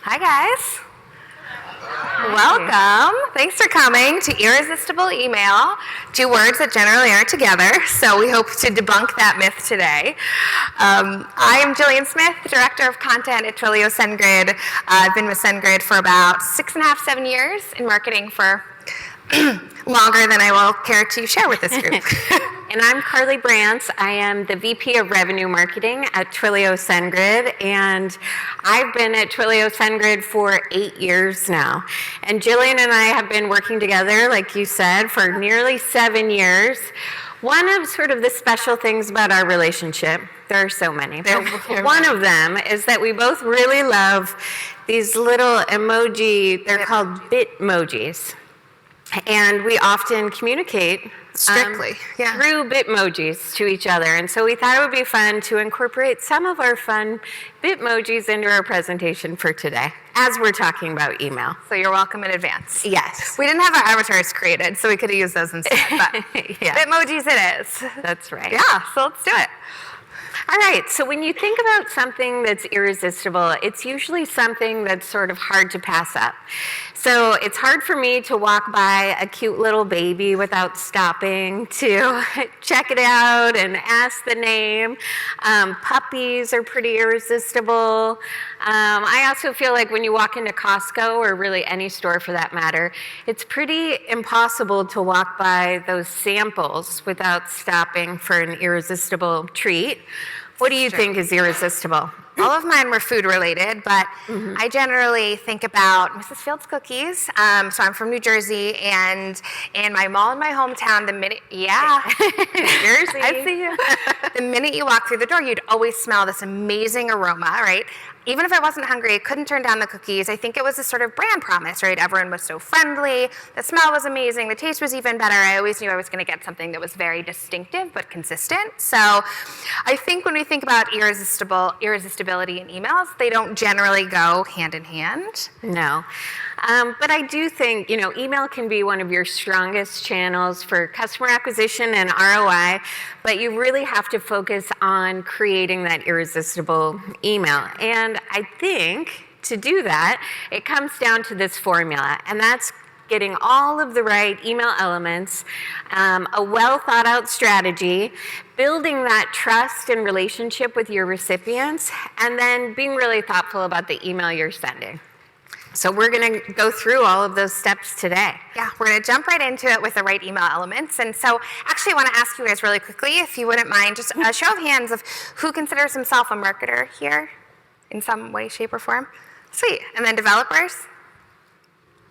Hi, guys. Welcome. Thanks for coming to Irresistible Email, two words that generally aren't together, so we hope to debunk that myth today. I am Jillian Smith, Director of Content at Twilio SendGrid. I've been with SendGrid for about 6.5, 7 years, in marketing for longer than I will care to share with this group. And I'm Carly Brantz. I am the VP of Revenue Marketing at Twilio SendGrid, and I've been at Twilio SendGrid for 8 years now. And Jillian and I have been working together, like you said, for nearly 7 years. One of sort of the special things about our relationship, there are so many, but one of them is that we both really love these little emoji, they're called Bitmojis. And we often communicate Strictly, through Bitmojis to each other. And so we thought it would be fun to incorporate some of our fun Bitmojis into our presentation for today, as we're talking about email. So you're welcome in advance. Yes. We didn't have our avatars created, so we could have used those instead, but Bitmojis it is. That's right. Yeah, so let's do it. All right, so when you think about something that's irresistible, it's usually something that's sort of hard to pass up. So it's hard for me to walk by a cute little baby without stopping to check it out and ask the name. Puppies are pretty irresistible. I also feel like when you walk into Costco, or really any store for that matter, it's pretty impossible to walk by those samples without stopping for an irresistible treat. What do you think is irresistible? All of mine were food related, but I generally think about Mrs. Fields cookies. So I'm from New Jersey, and in my mall in my hometown, Jersey. I see you. The minute you walk through the door, you'd always smell this amazing aroma, right? Even if I wasn't hungry, I couldn't turn down the cookies. I think it was a sort of brand promise, right? Everyone was so friendly, the smell was amazing, the taste was even better. I always knew I was gonna get something that was very distinctive but consistent. So I think when we think about irresistibility in emails, they don't generally go hand in hand. No. But I do think, email can be one of your strongest channels for customer acquisition and ROI, but you really have to focus on creating that irresistible email. And I think to do that, it comes down to this formula, and that's getting all of the right email elements, a well thought out strategy, building that trust and relationship with your recipients, and then being really thoughtful about the email you're sending. So we're going to go through all of those steps today. Yeah, we're going to jump right into it with the right email elements. And so actually I want to ask you guys really quickly, if you wouldn't mind, just a show of hands of who considers himself a marketer here in some way, shape, or form. Sweet. And then developers?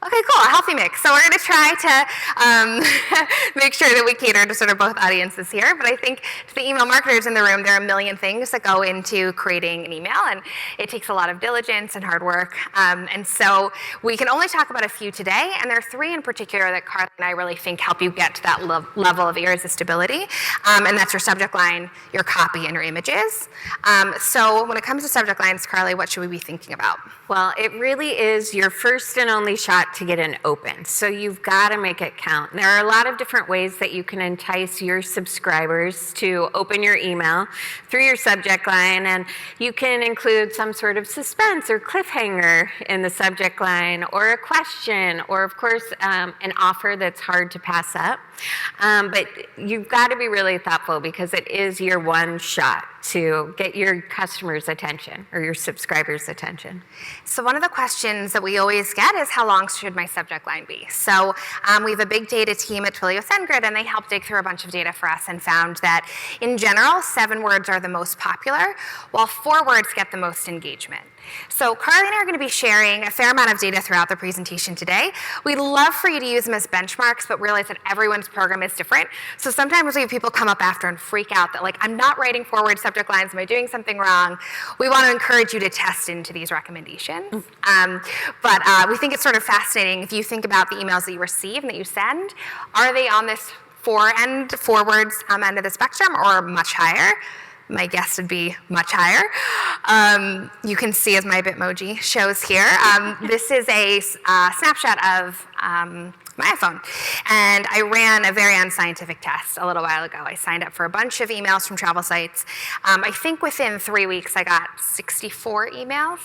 Okay, cool, a healthy mix. So we're going to try to make sure that we cater to sort of both audiences here. But I think to the email marketers in the room, there are a million things that go into creating an email, and it takes a lot of diligence and hard work. And so we can only talk about a few today, and there are 3 in particular that Carly and I really think help you get to that level of irresistibility. And that's your subject line, your copy, and your images. So when it comes to subject lines, Carly, what should we be thinking about? Well, it really is your first and only shot to get an open. So you've got to make it count. There are a lot of different ways that you can entice your subscribers to open your email through your subject line, and you can include some sort of suspense or cliffhanger in the subject line, or a question, or of course an offer that's hard to pass up. But you've got to be really thoughtful, because it is your one shot to get your customers' attention or your subscribers' attention. So one of the questions that we always get is, how long should my subject line be? So we have a big data team at Twilio SendGrid, and they helped dig through a bunch of data for us and found that in general, 7 words are the most popular, while 4 words get the most engagement. So Carly and I are going to be sharing a fair amount of data throughout the presentation today. We'd love for you to use them as benchmarks, but realize that everyone's program is different. So sometimes we have people come up after and freak out that, like, I'm not writing forward subject lines, am I doing something wrong? We want to encourage you to test into these recommendations. But we think it's sort of fascinating if you think about the emails that you receive and that you send. Are they on this 4 words end of the spectrum, or much higher? my guess would be much higher. You can see as my Bitmoji shows here. This is a snapshot of my iPhone. And I ran a very unscientific test a little while ago. I signed up for a bunch of emails from travel sites. I think within 3 weeks I got 64 emails,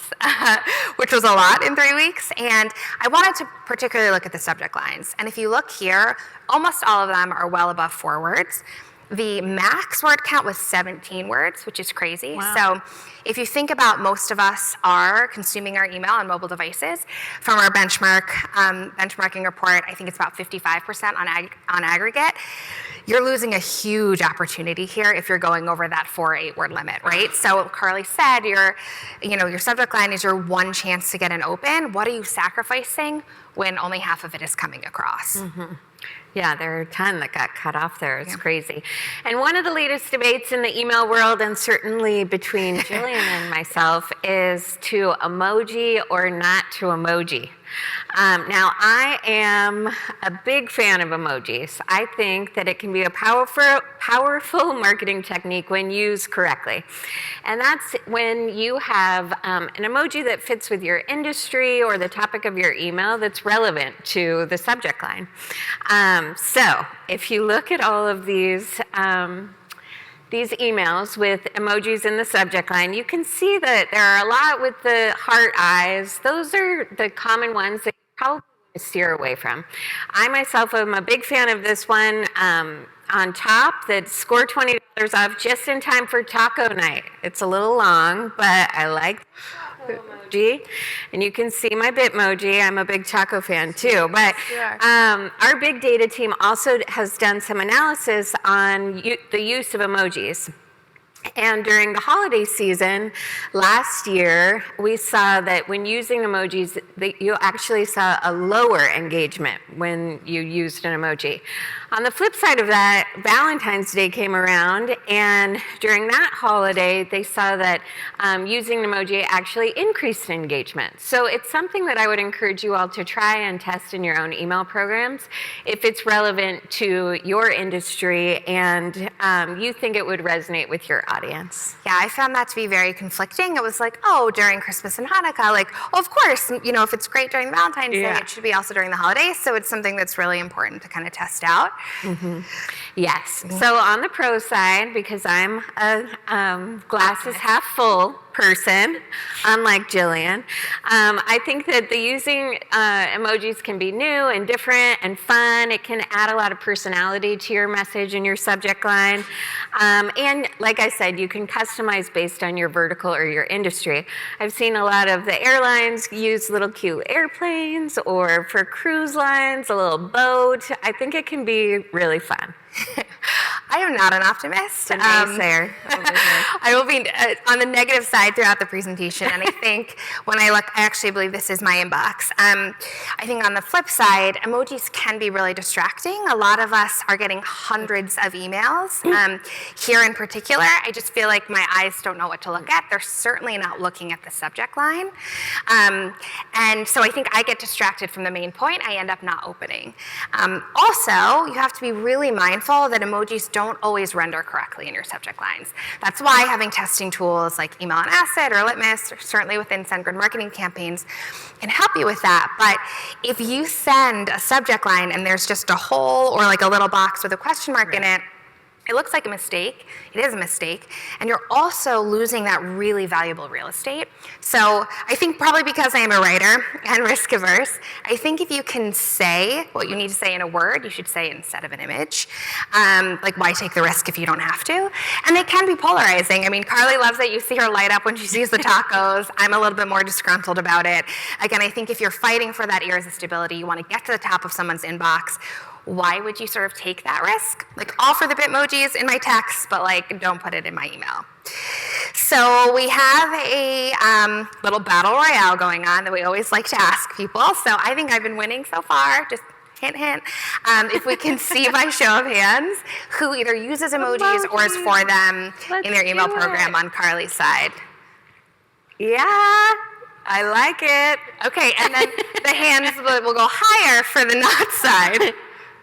which was a lot in 3 weeks. And I wanted to particularly look at the subject lines. And if you look here, almost all of them are well above 4 words. The max word count was 17 words, which is crazy. Wow. So if you think about most of us are consuming our email on mobile devices, from our benchmarking report, I think it's about 55% on aggregate. You're losing a huge opportunity here if you're going over that 4 or 8 word limit, right? So Carly said your subject line is your one chance to get an open. What are you sacrificing when only half of it is coming across? Mm-hmm. Yeah, there are a ton that got cut off there. It's crazy. And one of the latest debates in the email world, and certainly between Jillian and myself, is to emoji or not to emoji. Now, I am a big fan of emojis. I think that it can be a powerful marketing technique when used correctly. And that's when you have an emoji that fits with your industry or the topic of your email that's relevant to the subject line. So if you look at all of these emails with emojis in the subject line, you can see that there are a lot with the heart eyes. Those are the common ones that you probably want to steer away from. I myself am a big fan of this one on top that score $20 off just in time for taco night. It's a little long, but I like the emoji. And you can see my Bitmoji. I'm a big taco fan too. But our big data team also has done some analysis on the use of emojis. And during the holiday season last year, we saw that when using emojis, you actually saw a lower engagement when you used an emoji. On the flip side of that, Valentine's Day came around, and during that holiday, they saw that using an emoji actually increased engagement. So it's something that I would encourage you all to try and test in your own email programs if it's relevant to your industry and you think it would resonate with your audience. Yeah, I found that to be very conflicting. It was like, oh, during Christmas and Hanukkah, like, oh, of course, if it's great during Valentine's Day, it should be also during the holidays. So it's something that's really important to kind of test out. Mm-hmm. Yes. So on the pro side, because I'm a glasses half full person, unlike Jillian, I think that the using emojis can be new and different and fun. It can add a lot of personality to your message and your subject line. And like I said, you can customize based on your vertical or your industry. I've seen a lot of the airlines use little cute airplanes, or for cruise lines, a little boat. I think it can be really fun. I am not an optimist. The naysayer. I will be on the negative side throughout the presentation, and I think when I look, I actually believe this is my inbox. I think on the flip side, emojis can be really distracting. A lot of us are getting hundreds of emails. Here in particular, I just feel like my eyes don't know what to look at. They're certainly not looking at the subject line. And so I think I get distracted from the main point. I end up not opening. Also, you have to be really mindful that emojis don't always render correctly in your subject lines. That's why having testing tools like Email on Acid or Litmus, or certainly within SendGrid marketing campaigns, can help you with that. But if you send a subject line and there's just a hole or like a little box with a question mark in it, it looks like a mistake. It is a mistake. And you're also losing that really valuable real estate. So I think probably because I am a writer and risk averse, I think if you can say what you need to say in a word, you should say it instead of an image. Like, why take the risk if you don't have to? And they can be polarizing. I mean, Carly loves it. You see her light up when she sees the tacos. I'm a little bit more disgruntled about it. Again, I think if you're fighting for that irresistibility, you want to get to the top of someone's inbox. Why would you sort of take that risk? Like, all for the Bitmojis in my text, but like, don't put it in my email. So we have a little battle royale going on that we always like to ask people. So I think I've been winning so far, just hint, hint. If we can see by show of hands who either uses emojis or is for them in their email program on Carly's side. Yeah, I like it. Okay, and then the hands will go higher for the not side.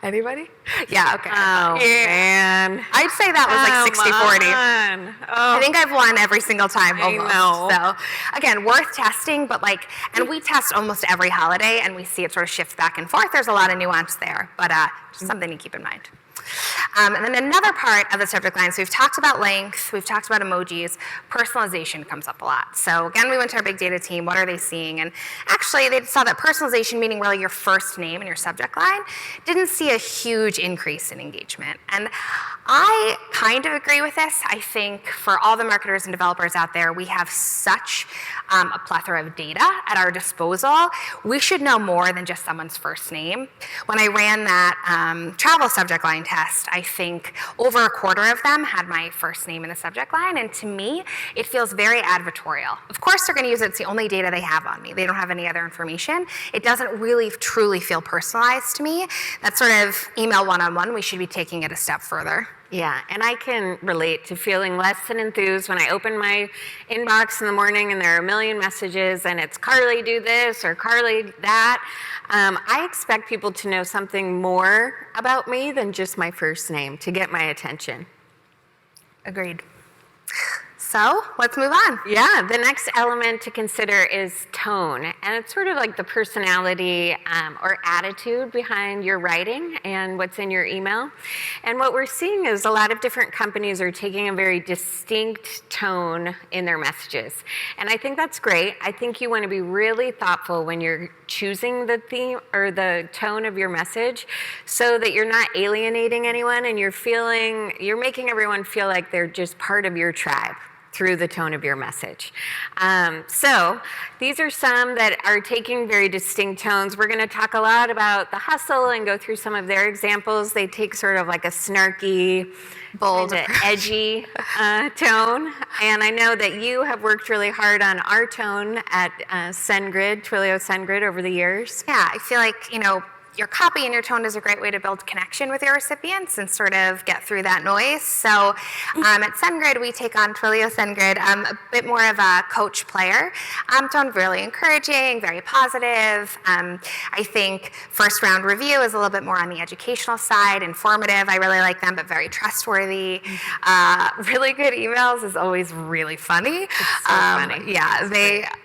Anybody? Yeah, okay. Oh, man. man. I'd say that was like 60-40. Oh, I think I've won every single time almost. know. So again, worth testing, but like, and we test almost every holiday and we see it sort of shift back and forth. There's a lot of nuance there, but just something to keep in mind. And then another part of the subject line, so we've talked about length, we've talked about emojis, personalization comes up a lot. So again, we went to our big data team, what are they seeing? And actually they saw that personalization, meaning really your first name and your subject line, didn't see a huge increase in engagement. And I kind of agree with this. I think for all the marketers and developers out there, we have such a plethora of data at our disposal. We should know more than just someone's first name. When I ran that travel subject line test, I think over a quarter of them had my first name in the subject line, and to me, it feels very advertorial. Of course, they're gonna use it, it's the only data they have on me. They don't have any other information. It doesn't really truly feel personalized to me. That sort of email one-on-one, we should be taking it a step further. Yeah, and I can relate to feeling less than enthused when I open my inbox in the morning and there are a million messages and it's Carly do this or Carly that. I expect people to know something more about me than just my first name to get my attention. Agreed. So let's move on. Yeah, the next element to consider is tone. And it's sort of like the personality or attitude behind your writing and what's in your email. And what we're seeing is a lot of different companies are taking a very distinct tone in their messages. And I think that's great. I think you want to be really thoughtful when you're choosing the theme or the tone of your message so that you're not alienating anyone and you're making everyone feel like they're just part of your tribe through the tone of your message. So these are some that are taking very distinct tones. We're going to talk a lot about the hustle and go through some of their examples. They take sort of like a snarky, bold, edgy tone. And I know that you have worked really hard on our tone at SendGrid, Twilio SendGrid over the years. Yeah, I feel like, your copy and your tone is a great way to build connection with your recipients and sort of get through that noise. So at SendGrid, we take on Twilio SendGrid, a bit more of a coach player. Tone really encouraging, very positive. I think first round review is a little bit more on the educational side, informative. I really like them, but very trustworthy. Really good emails is always really funny. It's so funny. Yeah,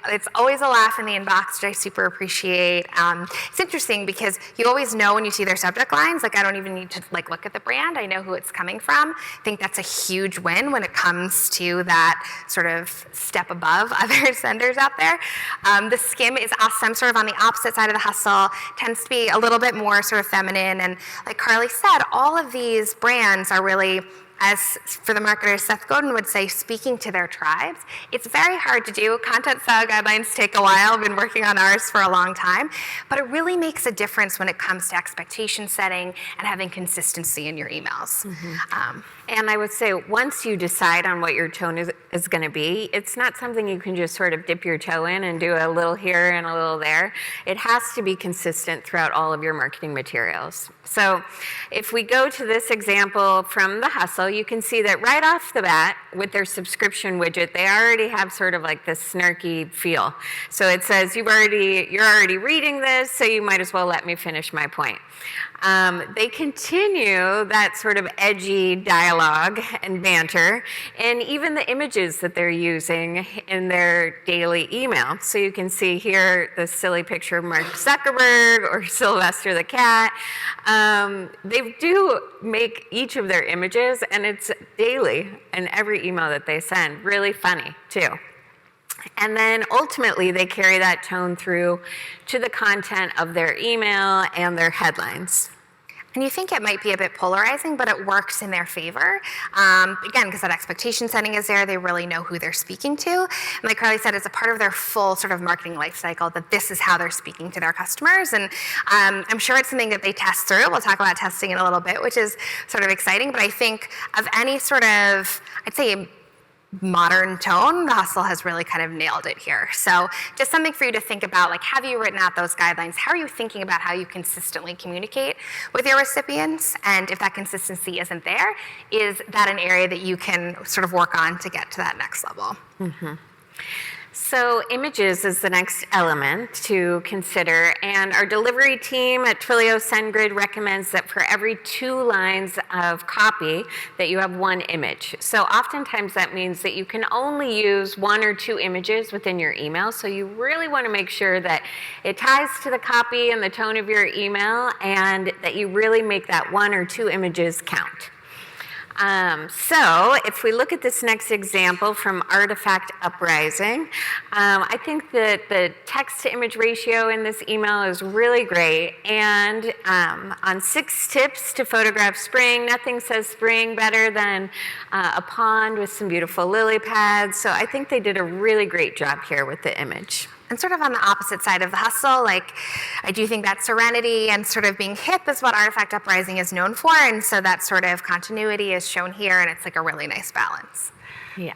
it's always a laugh in the inbox, which I super appreciate. It's interesting because you always know when you see their subject lines, like I don't even need to look at the brand, I know who it's coming from. I think that's a huge win when it comes to that sort of step above other senders out there. The skim is awesome, sort of on the opposite side of the hustle, tends to be a little bit more sort of feminine, and like Carly said, all of these brands are really, as for the marketers, Seth Godin would say, speaking to their tribes. It's very hard to do. Content style guidelines take a while. I've been working on ours for a long time. But it really makes a difference when it comes to expectation setting and having consistency in your emails. Mm-hmm. And I would say once you decide on what your tone is going to be, it's not something you can just sort of dip your toe in and do a little here and a little there. It has to be consistent throughout all of your marketing materials. So if we go to this example from the hustle, you can see that right off the bat with their subscription widget, they already have sort of like this snarky feel. So it says you're already reading this, so you might as well let me finish my point. They continue that sort of edgy dialogue and banter, and even the images that they're using in their daily email. So you can see here the silly picture of Mark Zuckerberg or Sylvester the cat. They do make each of their images, and it's daily in every email that they send. Really funny, too. And then ultimately, they carry that tone through to the content of their email and their headlines. And you think it might be a bit polarizing, but it works in their favor. Again, because that expectation setting is there, they really know who they're speaking to. And like Carly said, it's a part of their full sort of marketing life cycle that this is how they're speaking to their customers. And I'm sure it's something that they test through. We'll talk about testing in a little bit, which is sort of exciting. But I think of any sort of, I'd say, modern tone, the hustle has really kind of nailed it here. So just something for you to think about, like, have you written out those guidelines? How are you thinking about how you consistently communicate with your recipients? And if that consistency isn't there, is that an area that you can sort of work on to get to that next level? Mm-hmm. So images is the next element to consider, and our delivery team at Twilio SendGrid recommends that for every 2 lines of copy that you have 1 image. So oftentimes that means that you can only use 1 or 2 images within your email, so you really want to make sure that it ties to the copy and the tone of your email, and that you really make that 1 or 2 images count. So if we look at this next example from Artifact Uprising, I think that the text-to-image ratio in this email is really great. And on 6 tips to photograph spring, nothing says spring better than a pond with some beautiful lily pads. So I think they did a really great job here with the image. And sort of on the opposite side of the hustle, like I do think that serenity and sort of being hip is what Artifact Uprising is known for, and so that sort of continuity is shown here, and it's like a really nice balance. Yeah.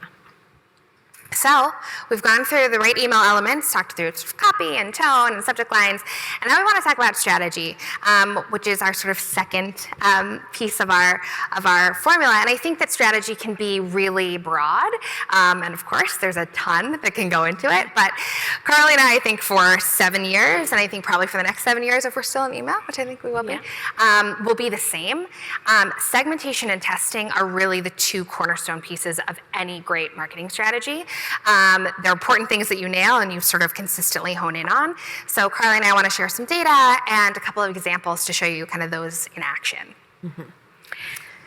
So we've gone through the right email elements, talked through sort of copy and tone and subject lines, and now we want to talk about strategy, which is our sort of second piece of our formula. And I think that strategy can be really broad, and of course there's a ton that can go into it. But Carly and I think for 7 years, and I think probably for the next 7 years if we're still in email, which I think we will be, will be the same. Segmentation and testing are really the 2 cornerstone pieces of any great marketing strategy. They're important things that you nail and you sort of consistently hone in on. So Carly and I want to share some data and a couple of examples to show you kind of those in action. Mm-hmm.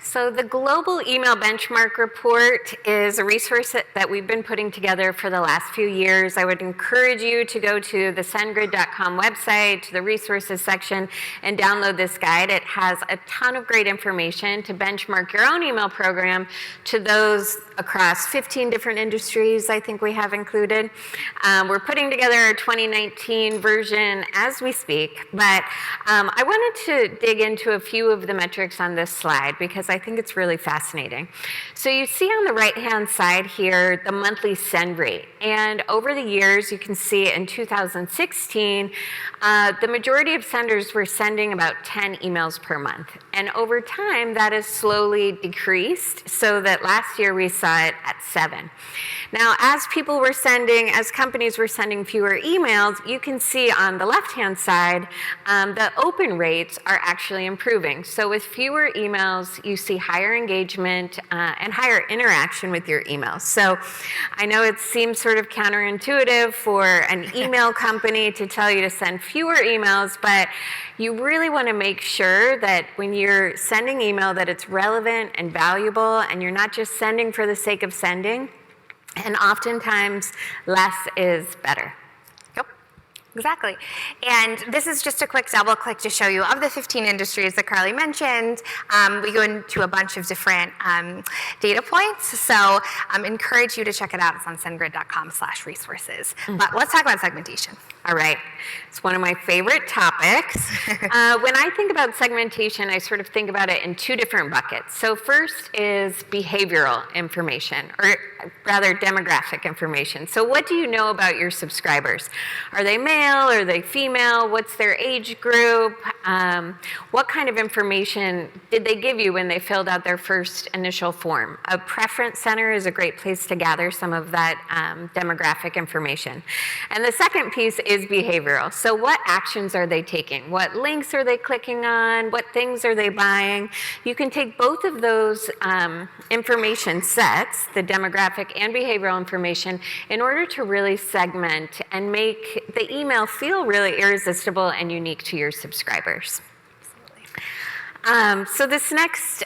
So the Global Email Benchmark Report is a resource that we've been putting together for the last few years. I would encourage you to go to the sendgrid.com website, to the resources section, and download this guide. It has a ton of great information to benchmark your own email program to those across 15 different industries I think we have included. We're putting together our 2019 version as we speak, but I wanted to dig into a few of the metrics on this slide because I think it's really fascinating. So you see on the right-hand side here the monthly send rate. And over the years, you can see in 2016, the majority of senders were sending about 10 emails per month. And over time, that has slowly decreased so that last year we saw it at 7. Now, as companies were sending fewer emails, you can see on the left-hand side, the open rates are actually improving. So with fewer emails, you see higher engagement and higher interaction with your emails. So I know it seems sort of counterintuitive for an email company to tell you to send fewer emails, but you really want to make sure that when you're sending email that it's relevant and valuable and you're not just sending for the sake of sending. And oftentimes, less is better. Yep, exactly. And this is just a quick double click to show you of the 15 industries that Carly mentioned. We go into a bunch of different data points. So encourage you to check it out. It's on sendgrid.com/resources. But let's talk about segmentation. All right. It's one of my favorite topics. When I think about segmentation, I sort of think about it in 2 different buckets. So first is behavioral information, or rather demographic information. So what do you know about your subscribers? Are they male? Are they female? What's their age group? What kind of information did they give you when they filled out their first initial form? A preference center is a great place to gather some of that demographic information. And the second piece is behavioral. So what actions are they taking? What links are they clicking on? What things are they buying? You can take both of those information sets, the demographic and behavioral information, in order to really segment and make the email feel really irresistible and unique to your subscribers. So this next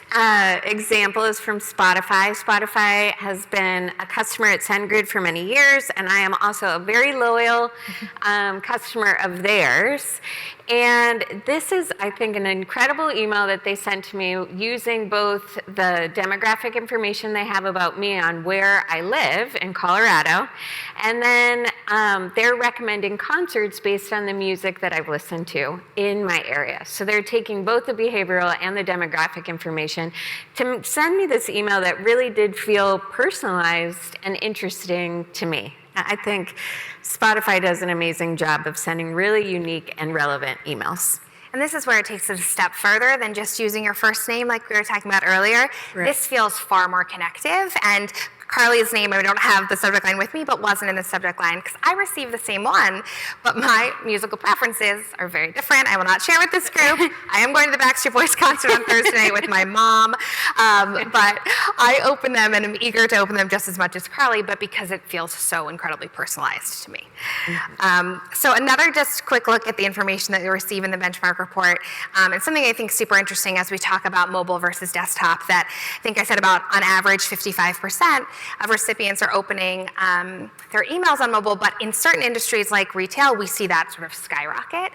example is from Spotify. Spotify has been a customer at SendGrid for many years, and I am also a very loyal customer of theirs. And this is, I think, an incredible email that they sent to me using both the demographic information they have about me on where I live in Colorado, and then they're recommending concerts based on the music that I've listened to in my area. So they're taking both the behavioral and the demographic information to send me this email that really did feel personalized and interesting to me. I think Spotify does an amazing job of sending really unique and relevant emails. And this is where it takes it a step further than just using your first name like we were talking about earlier. Right. This feels far more connective, and Carly's name, I don't have the subject line with me, but wasn't in the subject line because I received the same one, but my musical preferences are very different. I will not share with this group. I am going to the Backstreet Boys concert on Thursday night with my mom, but I open them and I'm eager to open them just as much as Carly, but because it feels so incredibly personalized to me. So another just quick look at the information that you receive in the benchmark report, and something I think super interesting as we talk about mobile versus desktop, that I think I said about on average 55% of recipients are opening their emails on mobile, but in certain industries like retail, we see that sort of skyrocket.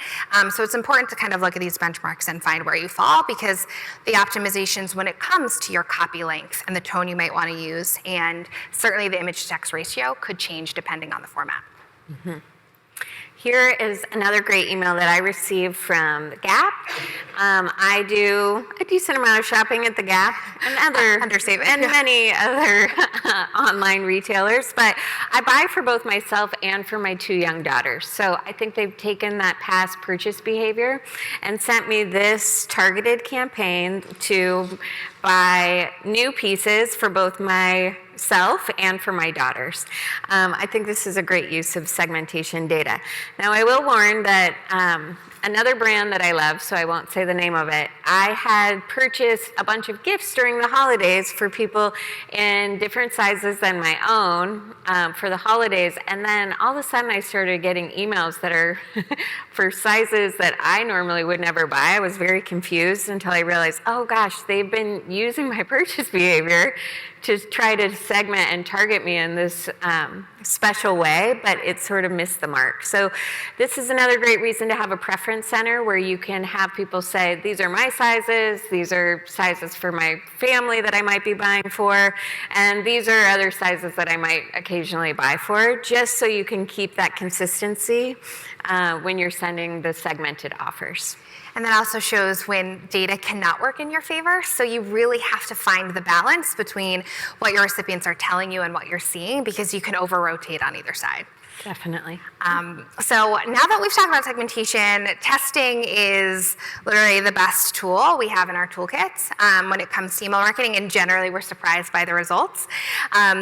So it's important to kind of look at these benchmarks and find where you fall, because the optimizations when it comes to your copy length and the tone you might want to use, and certainly the image to text ratio could change depending on the format. Here is another great email that I received from the Gap. I do a decent amount of shopping at the Gap and many other online retailers, but I buy for both myself and for my 2 young daughters. So I think they've taken that past purchase behavior and sent me this targeted campaign to buy new pieces for both myself and for my daughters. I think this is a great use of segmentation data. Now, I will warn that another brand that I love, so I won't say the name of it, I had purchased a bunch of gifts during the holidays for people in different sizes than my own for the holidays, and then all of a sudden I started getting emails that are for sizes that I normally would never buy. I was very confused until I realized, oh gosh, they've been using my purchase behavior to try to segment and target me in this special way, but it sort of missed the mark. So this is another great reason to have a preference center where you can have people say, these are my sizes, these are sizes for my family that I might be buying for, and these are other sizes that I might occasionally buy for, just so you can keep that consistency when you're sending the segmented offers. And that also shows when data cannot work in your favor. So you really have to find the balance between what your recipients are telling you and what you're seeing, because you can over-rotate on either side. Definitely. So now that we've talked about segmentation, testing is literally the best tool we have in our toolkits when it comes to email marketing, and generally we're surprised by the results.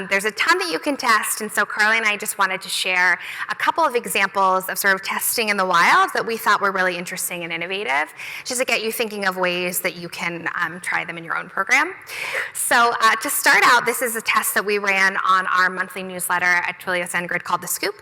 There's a ton that you can test, and so Carly and I just wanted to share a couple of examples of sort of testing in the wild that we thought were really interesting and innovative, just to get you thinking of ways that you can try them in your own program. So to start out, this is a test that we ran on our monthly newsletter at Twilio SendGrid called The Scoop.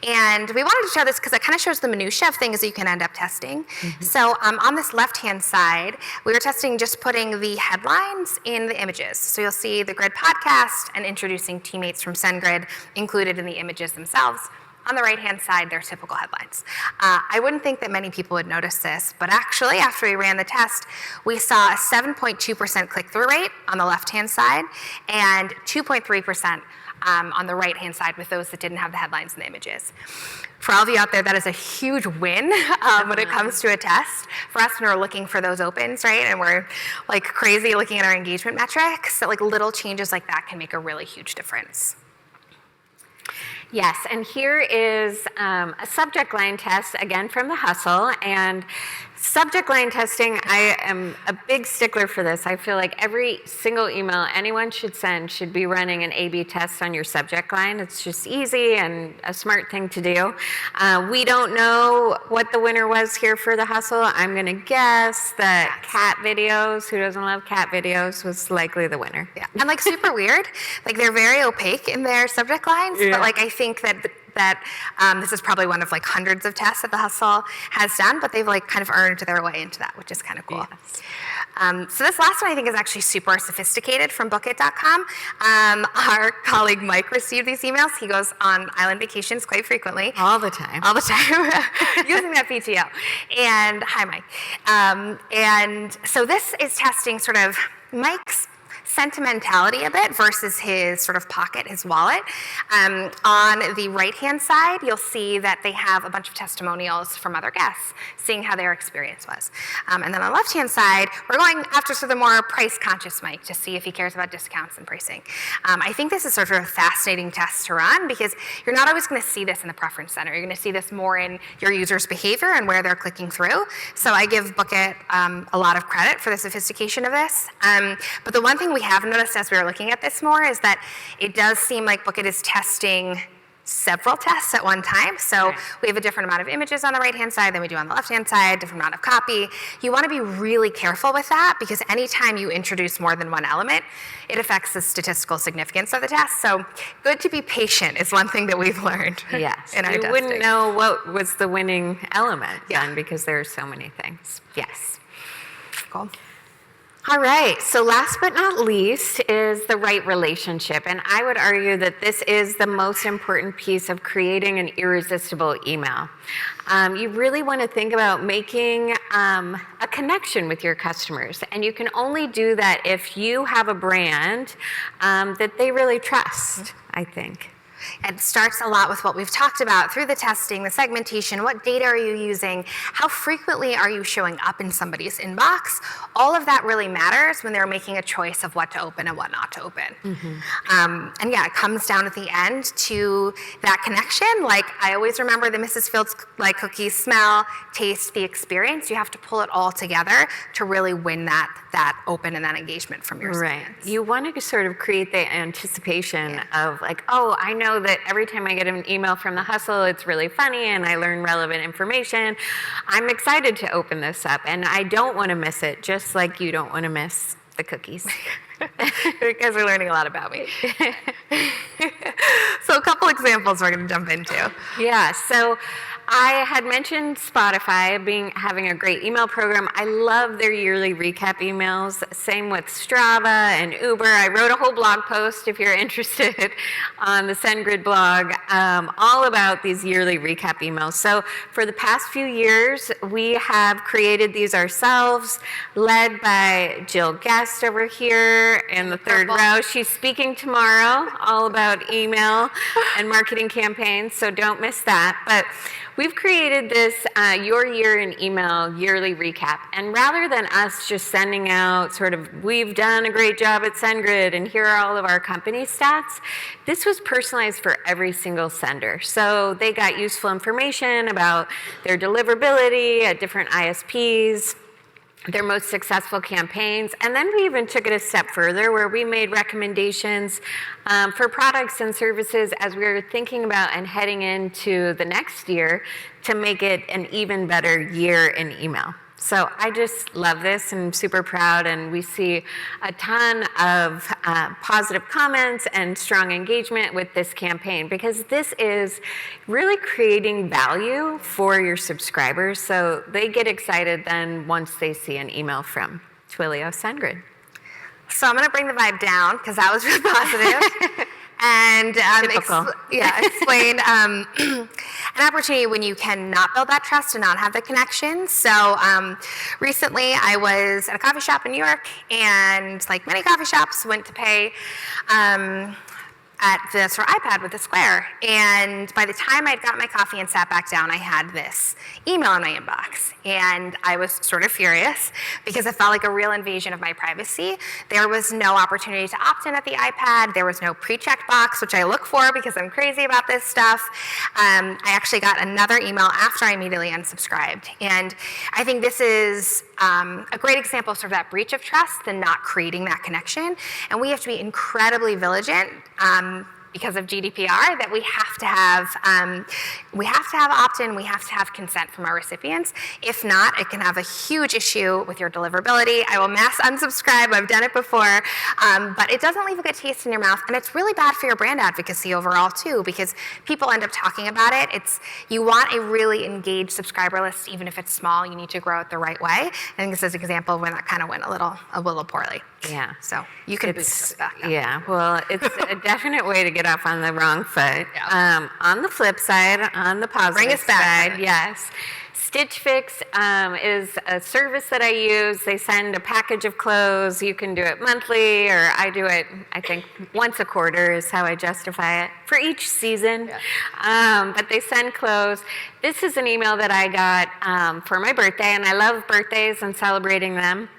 And we wanted to show this because it kind of shows the minutia of things that you can end up testing. So on this left-hand side, we were testing just putting the headlines in the images. So you'll see the Grid podcast and introducing teammates from SendGrid included in the images themselves. On the right-hand side, they're typical headlines. I wouldn't think that many people would notice this, but actually, after we ran the test, we saw a 7.2% click-through rate on the left-hand side and 2.3% on the right-hand side with those that didn't have the headlines and the images. For all of you out there, that is a huge win when it comes to a test. For us, when we're looking for those opens, right, and we're like crazy looking at our engagement metrics, that like little changes like that can make a really huge difference. Yes, and here is a subject line test, again from The Hustle, and subject line testing, I am a big stickler for this. I feel like every single email anyone should send should be running an A/B test on your subject line. It's just easy and a smart thing to do. We don't know what the winner was here for The Hustle. I'm going to guess that cat videos, who doesn't love cat videos, was likely the winner. Yeah, and like super weird. Like they're very opaque in their subject lines, but like I think that this is probably one of like hundreds of tests that The Hustle has done, but they've like kind of earned their way into that, which is kind of cool. Yes. So this last one I think is actually super sophisticated from bookit.com. Our colleague Mike received these emails. He goes on island vacations quite frequently. All the time. All the time, using that PTO. And hi, Mike. And so this is testing sort of Mike's sentimentality a bit versus his sort of pocket, his wallet. On the right-hand side, you'll see that they have a bunch of testimonials from other guests, seeing how their experience was. And then on the left-hand side, we're going after sort of the more price-conscious Mike to see if he cares about discounts and pricing. I think this is sort of a fascinating test to run because you're not always going to see this in the preference center. You're going to see this more in your users' behavior and where they're clicking through. So I give Bookit a lot of credit for the sophistication of this. But the one thing we we have noticed as we were looking at this more is that it does seem like Book It is testing several tests at one time. So Right. we have a different amount of images on the right-hand side than we do on the left-hand side, different amount of copy. You want to be really careful with that because anytime you introduce more than one element, it affects the statistical significance of the test. So good to be patient is one thing that we've learned Yes. in our You testing. wouldn't know what was the winning element Yeah. then because there are so many things. Yes. Cool. All right, so last but not least is the right relationship. And I would argue that this is the most important piece of creating an irresistible email. You really want to think about making a connection with your customers. And you can only do that if you have a brand that they really trust, I think. It starts a lot with what we've talked about through the testing, the segmentation, what data are you using, how frequently are you showing up in somebody's inbox. All of that really matters when they're making a choice of what to open and what not to open. And yeah, it comes down at the end to that connection. Like I always remember the Mrs. Fields like cookies smell, taste, the experience. You have to pull it all together to really win that open and that engagement from your Right. students. You want to sort of create the anticipation of like, oh, I know that every time I get an email from the Hustle, it's really funny and I learn relevant information. I'm excited to open this up and I don't want to miss it, just like you don't want to miss the cookies. You guys are learning a lot about me. So a couple examples we're going to jump into. Yeah, so I had mentioned Spotify having a great email program. I love their yearly recap emails. Same with Strava and Uber. I wrote a whole blog post, if you're interested, on the SendGrid blog, all about these yearly recap emails. So for the past few years, we have created these ourselves, led by Jill Guest over here in the third row. She's speaking tomorrow, all about email and marketing campaigns, so don't miss that. But we've created this Your Year in Email yearly recap. And rather than us just sending out sort of, we've done a great job at SendGrid and here are all of our company stats, this was personalized for every single sender. So they got useful information about their deliverability at different ISPs, their most successful campaigns. And then we even took it a step further where we made recommendations for products and services as we were thinking about and heading into the next year to make it an even better year in email. So I just love this and I'm super proud, and we see a ton of positive comments and strong engagement with this campaign because this is really creating value for your subscribers so they get excited then once they see an email from Twilio SendGrid. So I'm going to bring the vibe down because that was really positive. And explain an opportunity when you cannot build that trust and not have the connection. So recently I was at a coffee shop in New York, and like many coffee shops, went to pay at the sort of iPad with the Square. And by the time I'd got my coffee and sat back down, I had this email in my inbox. And I was sort of furious because it felt like a real invasion of my privacy. There was no opportunity to opt in at the iPad. There was no pre-checked box, which I look for because I'm crazy about this stuff. I actually got another email after I immediately unsubscribed. And I think this is a great example of sort of that breach of trust and not creating that connection. And we have to be incredibly vigilant because of GDPR that we have to have opt-in, we have to have consent from our recipients. If not, it can have a huge issue with your deliverability. I will mass unsubscribe, I've done it before, but it doesn't leave a good taste in your mouth, and it's really bad for your brand advocacy overall too, because people end up talking about it. You want a really engaged subscriber list, even if it's small, you need to grow it the right way. I think this is an example of when that kind of went a little poorly. Yeah. So you can boost this back up. Yeah, well, it's a definite way to get off on the wrong foot. Yeah. On the flip side, on the positive Bring us back. side, yes. Stitch Fix is a service that I use. They send a package of clothes. You can do it monthly, or I do it, I think, once a quarter is how I justify it for each season. Yeah. But they send clothes. This is an email that I got for my birthday, and I love birthdays and celebrating them.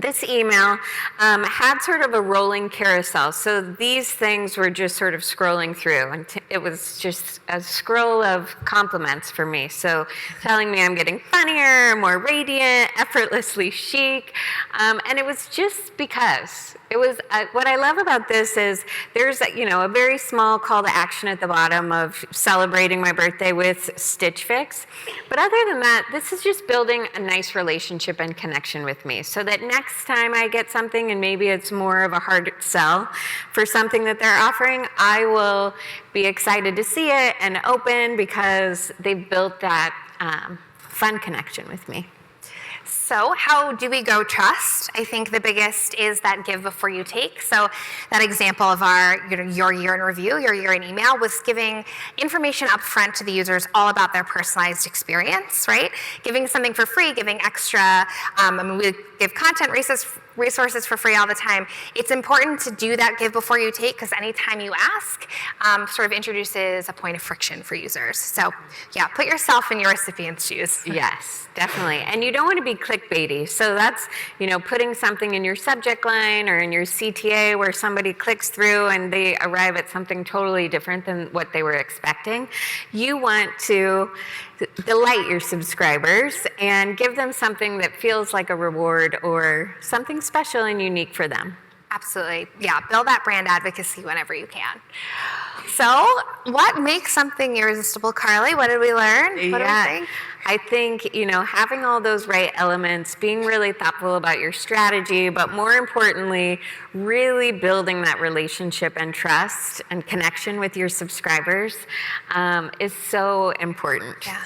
this email had sort of a rolling carousel. So these things were just sort of scrolling through, and it was just a scroll of compliments for me. So telling me I'm getting funnier, more radiant, effortlessly chic, and it was just because. It was what I love about this is there's a very small call to action at the bottom of celebrating my birthday with Stitch Fix, but other than that, this is just building a nice relationship and connection with me, so that next time I get something and maybe it's more of a hard sell for something that they're offering, I will be excited to see it and open because they've built that fun connection with me. So how do we go trust? I think the biggest is that give before you take. So that example of your year in review, your year in email, was giving information up front to the users all about their personalized experience, right? Giving something for free, giving extra, we give content resources for free all the time. It's important to do that give before you take, because anytime you ask sort of introduces a point of friction for users. So yeah, put yourself in your recipient's shoes. Yes, definitely. And you don't want to be clickbaity. So that's, putting something in your subject line or in your CTA where somebody clicks through and they arrive at something totally different than what they were expecting. You want to delight your subscribers and give them something that feels like a reward or something special and unique for them. Absolutely. Yeah, build that brand advocacy whenever you can. So what makes something irresistible, Carly? What did we learn? What do we think? I think, having all those right elements, being really thoughtful about your strategy, but more importantly, really building that relationship and trust and connection with your subscribers is so important. Yeah.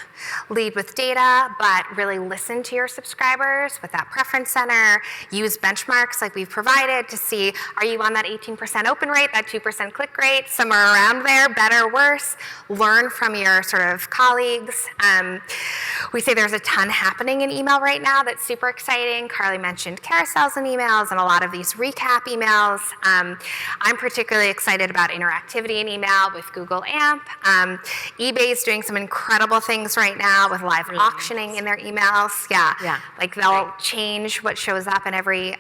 Lead with data, but really listen to your subscribers with that preference center. Use benchmarks like we've provided to see, are you on that 18% open rate, that 2% click rate, somewhere around there, better, worse? Learn from your sort of colleagues. We say there's a ton happening in email right now that's super exciting. Carly mentioned carousels in emails and a lot of these recap emails. I'm particularly excited about interactivity in email with Google AMP. eBay's doing some incredible things right now with live auctioning in their emails. Yeah. Like they'll change what shows up in every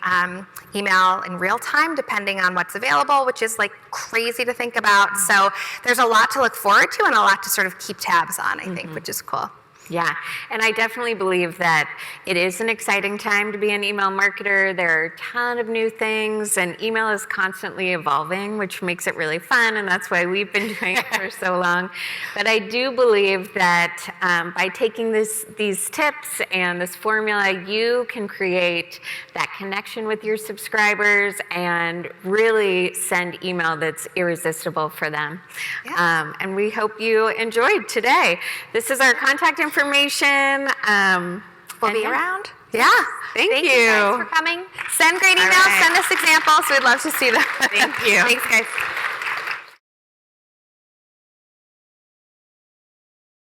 email in real time depending on what's available, which is like crazy to think about. So there's a lot to look forward to and a lot to sort of keep tabs on, I think, which is cool. Yeah, and I definitely believe that it is an exciting time to be an email marketer. There are a ton of new things, and email is constantly evolving, which makes it really fun, and that's why we've been doing it for so long. But I do believe that by taking these tips and this formula, you can create that connection with your subscribers and really send email that's irresistible for them. Yeah. And we hope you enjoyed today. This is our contact information. We'll be around. Yeah. Thank you guys for coming. Send great emails. Send us examples. We'd love to see them. Thank you. Thanks, guys.